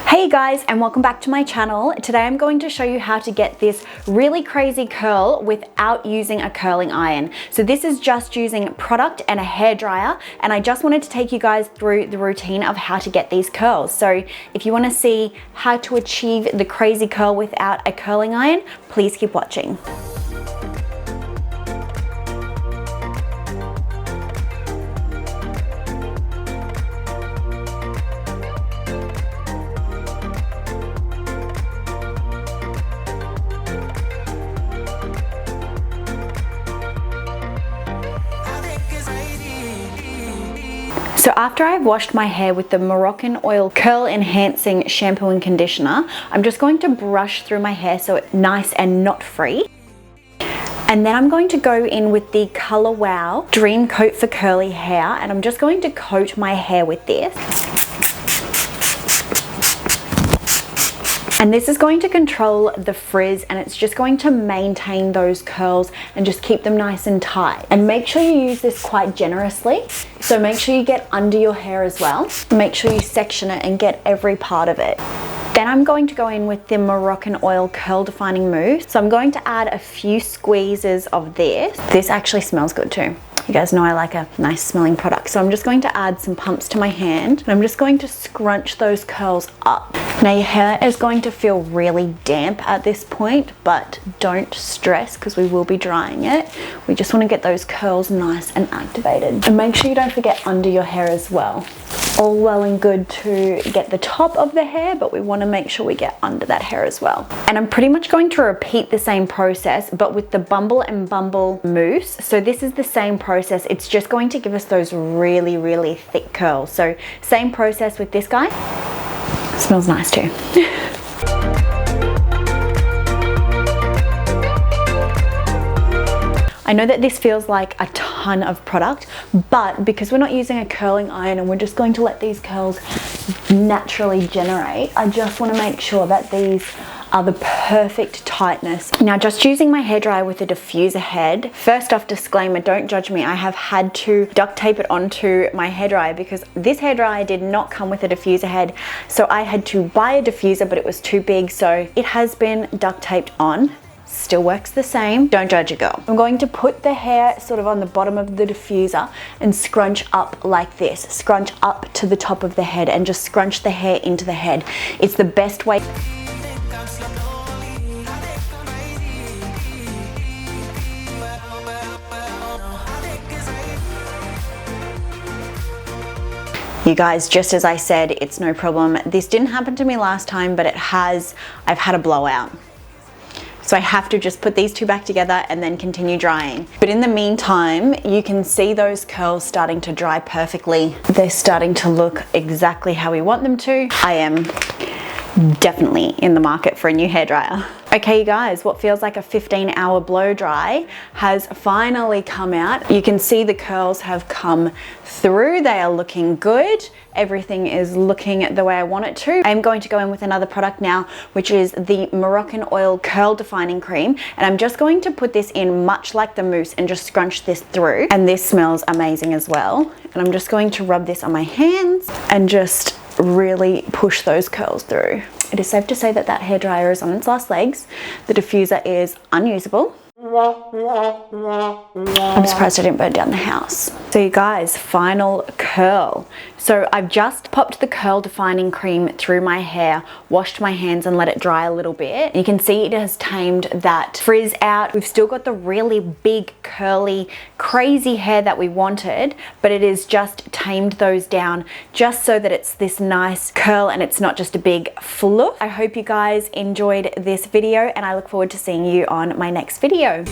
Hey guys, and welcome back to my channel. Today I'm going to show you how to get this really crazy curl without using a curling iron. So this is just using product and a hairdryer, and I just wanted to take you guys through the routine of how to get these curls. So if you want to see how to achieve the crazy curl without a curling iron, please keep watching. So after I've washed my hair with the MoroccanOil Curl Enhancing Shampoo and Conditioner, I'm just going to brush through my hair so it's nice and knot-free. And then I'm going to go in with the ColourWOW Dream Coat for Curly Hair, and I'm just going to coat my hair with this. And this is going to control the frizz, and it's just going to maintain those curls and just keep them nice and tight. And make sure you use this quite generously. So make sure you get under your hair as well. Make sure you section it and get every part of it. Then I'm going to go in with the MoroccanOil Curl Defining Mousse. So I'm going to add a few squeezes of this. This actually smells good too. You guys know I like a nice smelling product. So I'm just going to add some pumps to my hand, and I'm just going to scrunch those curls up. Now your hair is going to feel really damp at this point, but don't stress because we will be drying it. We just want to get those curls nice and activated. And make sure you don't forget under your hair as well. All well and good to get the top of the hair, but we want to make sure we get under that hair as well. And I'm pretty much going to repeat the same process, but with the Bumble and Bumble mousse. So this is the same process. It's just going to give us those really, really thick curls. So same process with this guy. Smells nice too. I know that this feels like a ton of product, but because we're not using a curling iron and we're just going to let these curls naturally generate, I just want to make sure that these are the perfect tightness. Now, just using my hairdryer with a diffuser head, first off, disclaimer, don't judge me. I have had to duct tape it onto my hairdryer because this hairdryer did not come with a diffuser head. So I had to buy a diffuser, but it was too big. So it has been duct taped on. Still works the same. Don't judge a girl. I'm going to put the hair sort of on the bottom of the diffuser and scrunch up like this. Scrunch up to the top of the head and just scrunch the hair into the head. It's the best way. You guys, just as I said, it's no problem. This didn't happen to me last time, but I've had a blowout. So I have to just put these two back together and then continue drying. But in the meantime, you can see those curls starting to dry perfectly. They're starting to look exactly how we want them to. I am definitely in the market for a new hairdryer. Okay, you guys, what feels like a 15-hour blow dry has finally come out. You can see the curls have come through. They are looking good. Everything is looking the way I want it to. I'm going to go in with another product now, which is the MoroccanOil Curl Defining Cream. And I'm just going to put this in much like the mousse and just scrunch this through. And this smells amazing as well. And I'm just going to rub this on my hands and just really push those curls through. It is safe to say that that hairdryer is on its last legs. The diffuser is unusable. I'm surprised I didn't burn down the house. So you guys, final curl. So I've just popped the curl defining cream through my hair, washed my hands and let it dry a little bit. You can see it has tamed that frizz out. We've still got the really big, curly, crazy hair that we wanted, but it is just tamed those down just so that it's this nice curl and it's not just a big fluff. I hope you guys enjoyed this video, and I look forward to seeing you on my next video.